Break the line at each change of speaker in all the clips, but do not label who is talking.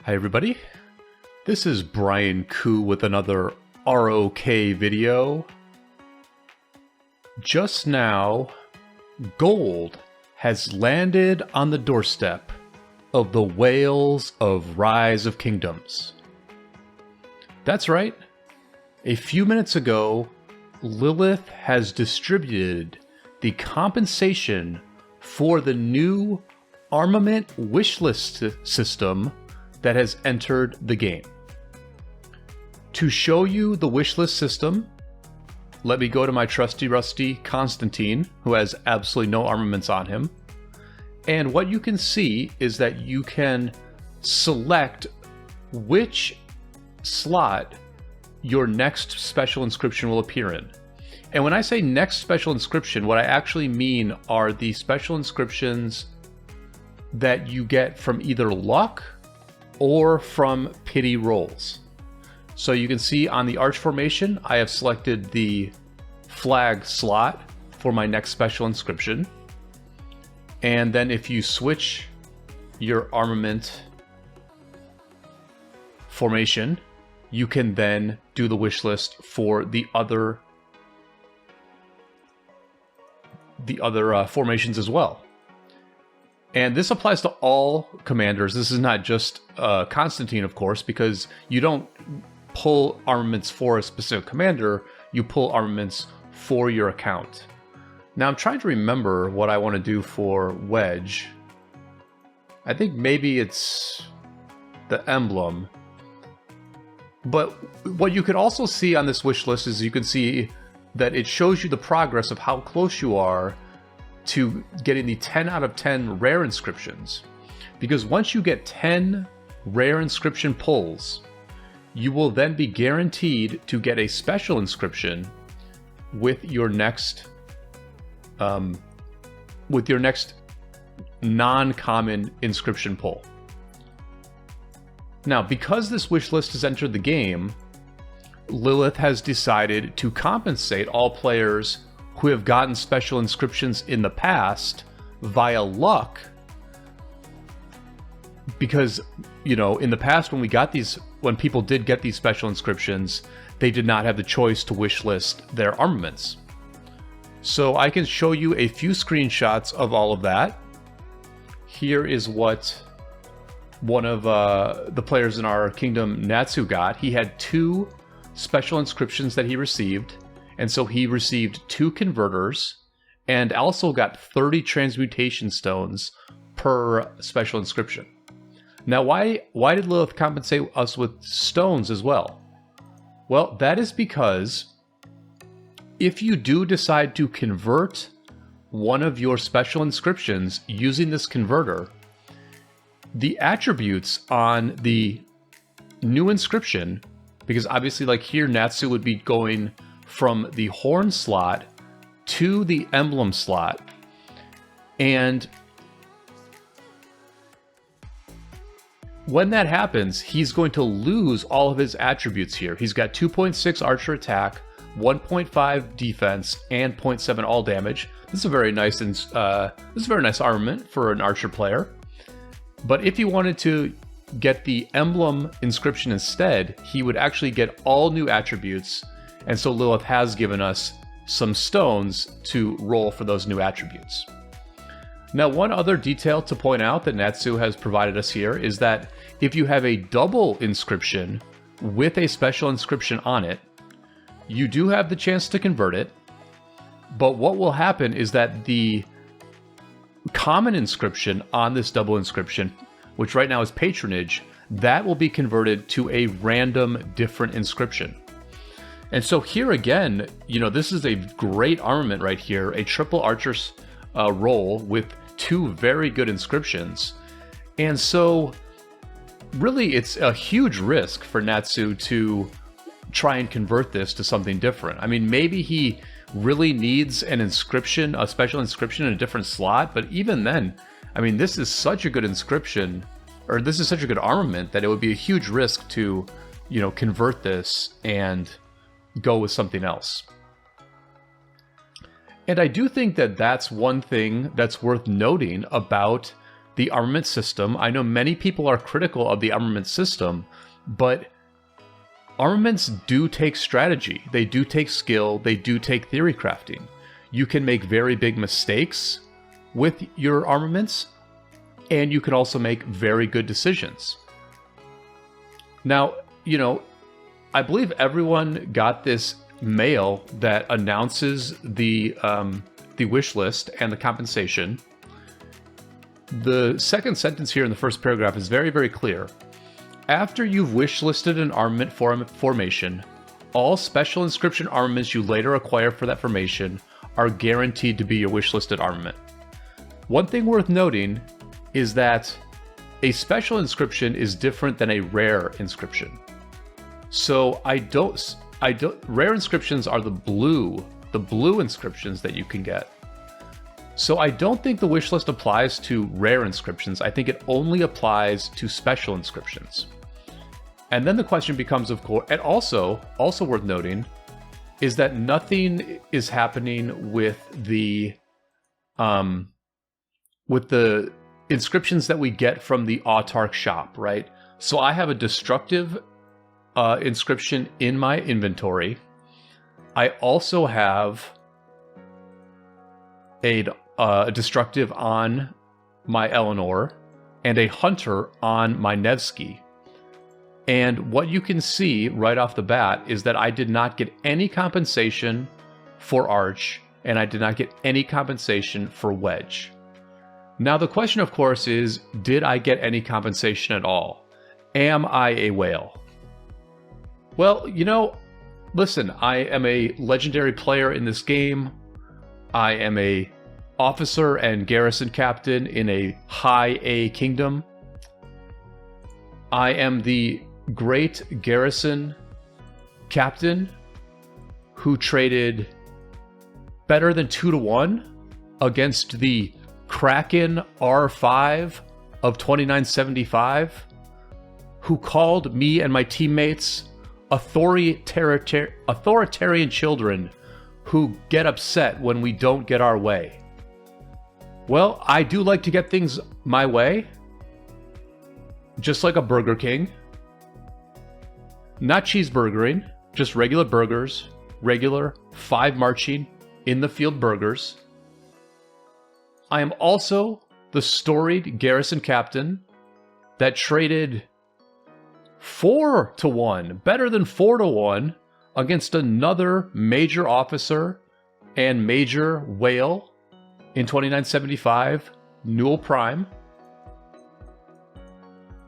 Hi everybody, this is Brian Koo with another ROK video. Just now, gold has landed on the doorstep of the Whales of Rise of Kingdoms. That's right, a few minutes ago, Lilith has distributed the compensation for the new Armament wishlist system that has entered the game. To show you the wishlist system, let me go to my trusty rusty Constantine, who has absolutely no armaments on him. And what you can see is that you can select which slot your next special inscription will appear in. And when I say next special inscription, what I actually mean are the special inscriptions that you get from either luck or from pity rolls. So you can see on the arch formation, I have selected the flag slot for my next special inscription. And then if you switch your armament formation, you can then do the wish list for the other formations as well. And this applies to all commanders. This is not just Constantine, of course, because you don't pull armaments for a specific commander, you pull armaments for your account. Now I'm trying to remember what I want to do for Wedge. I think maybe it's the emblem. But what you can also see on this wish list is you can see that it shows you the progress of how close you are to getting the 10 out of 10 rare inscriptions. Because once you get 10 rare inscription pulls, you will then be guaranteed to get a special inscription with your next non-common inscription pull. Now, because this wish list has entered the game, Lilith has decided to compensate all players who have gotten special inscriptions in the past via luck. Because, you know, in the past when people did get these special inscriptions, they did not have the choice to wish list their armaments. So I can show you a few screenshots of all of that. Here is what one of the players in our kingdom, Natsu, got. He had 2 special inscriptions that he received, and so he received 2 converters and also got 30 transmutation stones per special inscription. Now, why did Lilith compensate us with stones as well? Well, that is because if you do decide to convert one of your special inscriptions using this converter, the attributes on the new inscription, because obviously like here Natsu would be going from the horn slot to the emblem slot, and when that happens, he's going to lose all of his attributes here. He's got 2.6 archer attack, 1.5 defense, and 0.7 all damage. This is a very nice armament for an archer player. But if he wanted to get the emblem inscription instead, he would actually get all new attributes. And so Lilith has given us some stones to roll for those new attributes. Now, one other detail to point out that Natsu has provided us here is that if you have a double inscription with a special inscription on it, you do have the chance to convert it. But what will happen is that the common inscription on this double inscription, which right now is patronage, that will be converted to a random different inscription. And so here again, you know, this is a great armament right here, a triple archer's roll with 2 very good inscriptions. And so really it's a huge risk for Natsu to try and convert this to something different. I mean, maybe he really needs an inscription, a special inscription in a different slot, but even then, I mean, this is such a good inscription, or this is such a good armament that it would be a huge risk to, you know, convert this and go with something else. And I do think that that's one thing that's worth noting about the armament system. I know many people are critical of the armament system, but armaments do take strategy. They do take skill. They do take theory crafting. You can make very big mistakes with your armaments, and you can also make very good decisions. Now, you know, I believe everyone got this mail that announces the wish list and the compensation. The second sentence here in the first paragraph is very, very clear. After you've wish listed an armament formation, all special inscription armaments you later acquire for that formation are guaranteed to be your wish listed armament. One thing worth noting is that a special inscription is different than a rare inscription. So rare inscriptions are the blue inscriptions that you can get. So I don't think the wish list applies to rare inscriptions. I think it only applies to special inscriptions. And then the question becomes, of course, and also worth noting, is that nothing is happening with the inscriptions that we get from the Autarch shop, right? So I have a destructive inscription in my inventory. I also have a destructive on my Eleanor and a hunter on my Nevsky. And what you can see right off the bat is that I did not get any compensation for Arch, and I did not get any compensation for Wedge. Now the question, of course, is, did I get any compensation at all? Am I a whale? Well, you know, listen, I am a legendary player in this game. I am a officer and garrison captain in a high A kingdom. I am the great garrison captain who traded better than 2-1 against the Kraken R5 of 2975, who called me and my teammates authoritarian children who get upset when we don't get our way. Well, I do like to get things my way, just like a Burger King. Not cheeseburgering, just regular burgers, regular 5 marching in the field burgers. I am also the storied garrison captain that traded 4-1, better than 4-1, against another major officer and major whale in 2975, Newell Prime.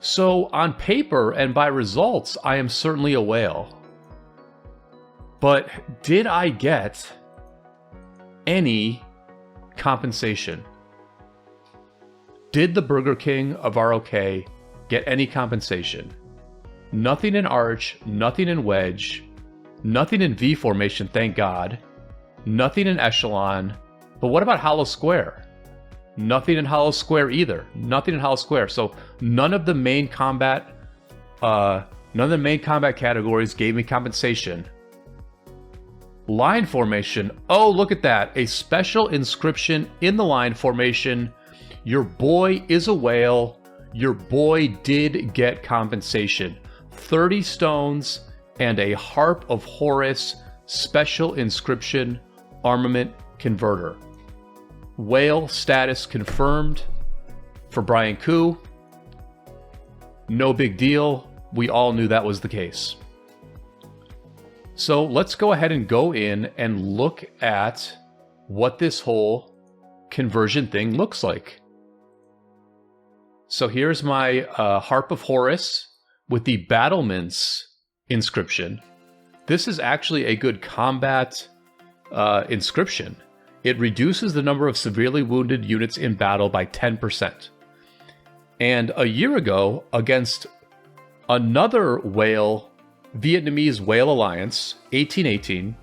So on paper and by results, I am certainly a whale. But did I get any compensation? Did the Burger King of ROK get any compensation? Nothing in Arch, nothing in Wedge, nothing in V formation, thank God, nothing in Echelon. But what about Hollow Square? Nothing in Hollow Square either. Nothing in Hollow Square. So none of the main combat categories gave me compensation. Line formation. Oh, look at that. A special inscription in the line formation. Your boy is a whale. Your boy did get compensation. 30 stones and a Harp of Horus special inscription armament converter. Whale status confirmed for Brian Koo. No big deal. We all knew that was the case. So let's go ahead and go in and look at what this whole conversion thing looks like. So here's my Harp of Horus with the Battlements inscription. This is actually a good combat inscription. It reduces the number of severely wounded units in battle by 10%. And a year ago, against another whale, Vietnamese Whale Alliance, 1818,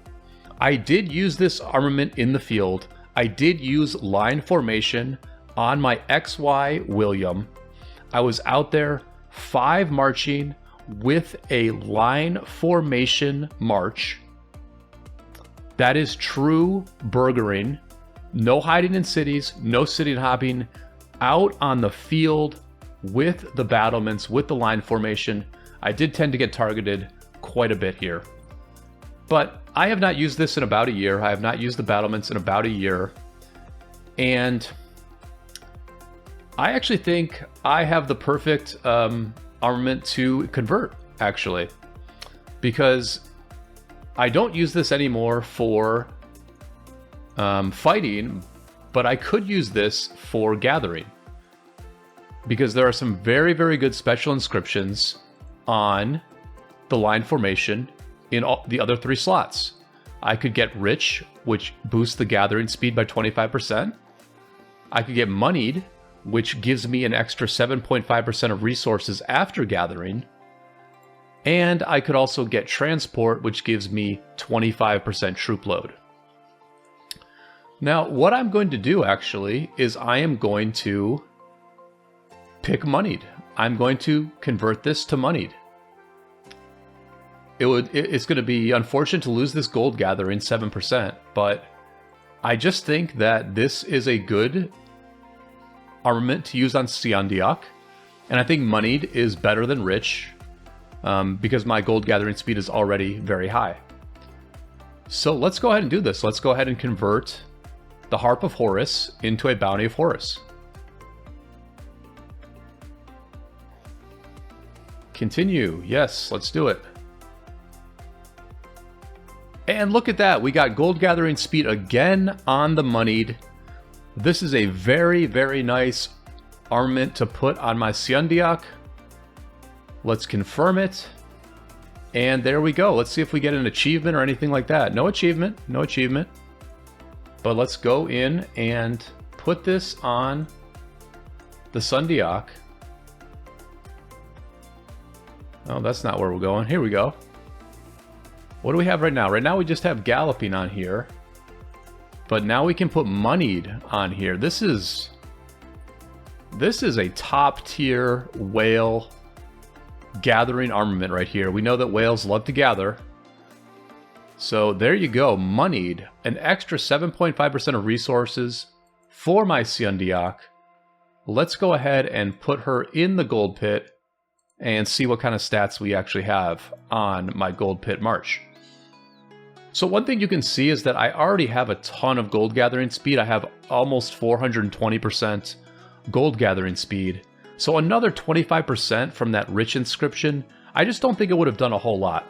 I did use this armament in the field. I did use line formation on my XY William. I was out there 5 marching with a line formation march. That is true burgering. No hiding in cities, no city hopping. out on the field with the battlements, with the line formation, I did tend to get targeted quite a bit here. But I have not used this in about a year. I have not used the battlements in about a year. And I actually think I have the perfect armament to convert, actually. Because I don't use this anymore for fighting, but I could use this for gathering. Because there are some very, very good special inscriptions on the line formation in all the other 3 slots. I could get Rich, which boosts the gathering speed by 25%. I could get Moneyed, which gives me an extra 7.5% of resources after gathering. And I could also get Transport, which gives me 25% troop load. Now, what I'm going to do, actually, is I am going to pick Moneyed. I'm going to convert this to Moneyed. It's going to be unfortunate to lose this gold gathering 7%, but I just think that this is a good armament to use on Siandiak, and I think Moneyed is better than Rich because my gold gathering speed is already very high. So let's go ahead and do this. Let's go ahead and convert the Harp of Horus into a Bounty of Horus. Continue. Yes, let's do it. And look at that. We got gold gathering speed again on the Moneyed. This is a very, very nice armament to put on my Siandiak. Let's confirm it. And there we go. Let's see if we get an achievement or anything like that. No achievement. No achievement. But let's go in and put this on the Siandiak. Oh, that's not where we're going. Here we go. What do we have right now? Right now we just have Galloping on here. But now we can put Moneyed on here. This is a top tier whale gathering armament right here. We know that whales love to gather. So there you go. Moneyed. An extra 7.5% of resources for my Siandiak. Let's go ahead and put her in the gold pit and see what kind of stats we actually have on my gold pit march. So one thing you can see is that I already have a ton of gold gathering speed. I have almost 420% gold gathering speed. So another 25% from that rich inscription, I just don't think it would have done a whole lot.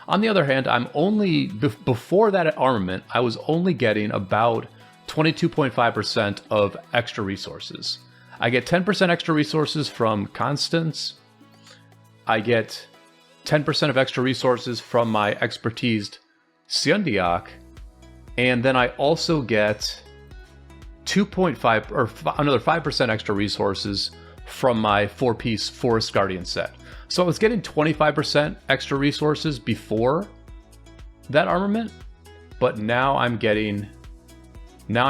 On the other hand, I'm only, before that armament, I was only getting about 22.5% of extra resources. I get 10% extra resources from Constance. I get 10% of extra resources from my expertised Siandiak. And then I also get 2.5 or another 5% extra resources from my 4-piece Forest Guardian set. So I was getting 25% extra resources before that armament, but now I'm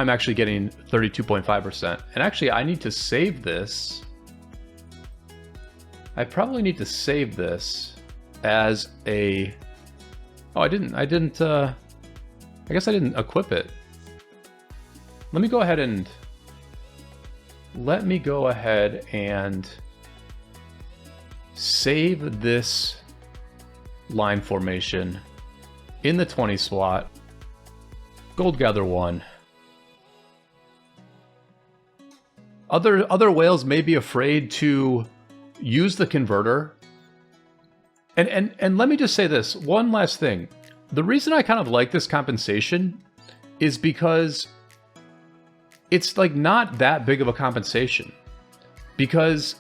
actually getting 32.5%. And actually I need to save this. I probably need to save this as a... Oh, I guess I didn't equip it. Let me go ahead and save this line formation in the 20 slot. Gold Gather 1. Other whales may be afraid to use the converter. And let me just say this, one last thing. The reason I kind of like this compensation is because it's like not that big of a compensation. Because,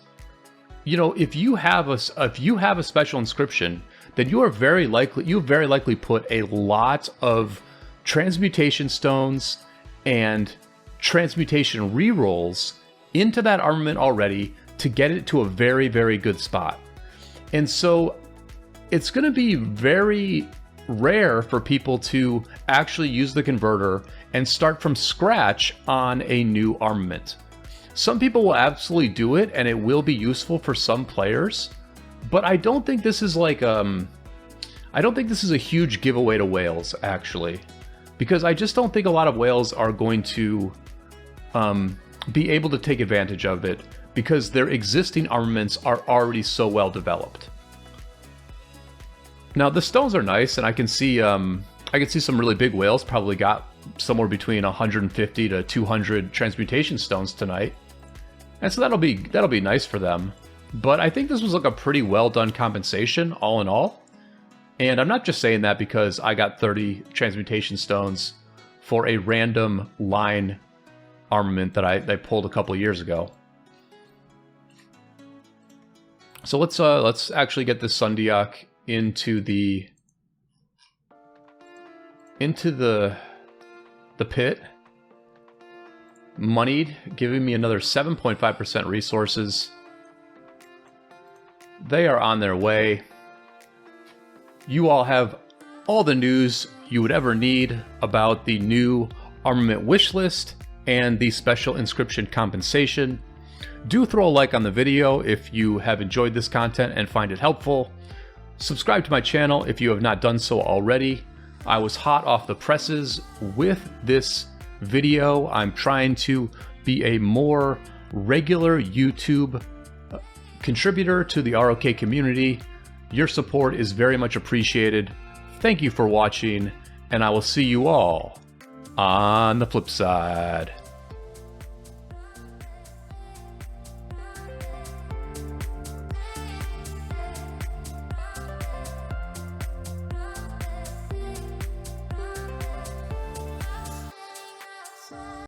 you know, if you have a special inscription, then you very likely put a lot of transmutation stones and transmutation rerolls into that armament already to get it to a very, very good spot. And so it's going to be very rare for people to actually use the converter and start from scratch on a new armament. Some people will absolutely do it, and it will be useful for some players, but I don't think this is like I don't think this is a huge giveaway to whales, actually, because I just don't think a lot of whales are going to be able to take advantage of it because their existing armaments are already so well developed. Now the stones are nice, and I can see some really big whales probably got somewhere between 150 to 200 transmutation stones tonight, and so that'll be nice for them. But I think this was like a pretty well done compensation all in all, and I'm not just saying that because I got 30 transmutation stones for a random line armament that I pulled a couple years ago. So let's actually get this Sundiak into the pit. Moneyed, giving me another 7.5% resources. They are on their way. You all have all the news you would ever need about the new armament wish list and the special inscription compensation. Do throw a like on the video if you have enjoyed this content and find it helpful. Subscribe to my channel if you have not done so already. I was hot off the presses with this video. I'm trying to be a more regular YouTube contributor to the ROK community. Your support is very much appreciated. Thank you for watching, and I will see you all on the flip side.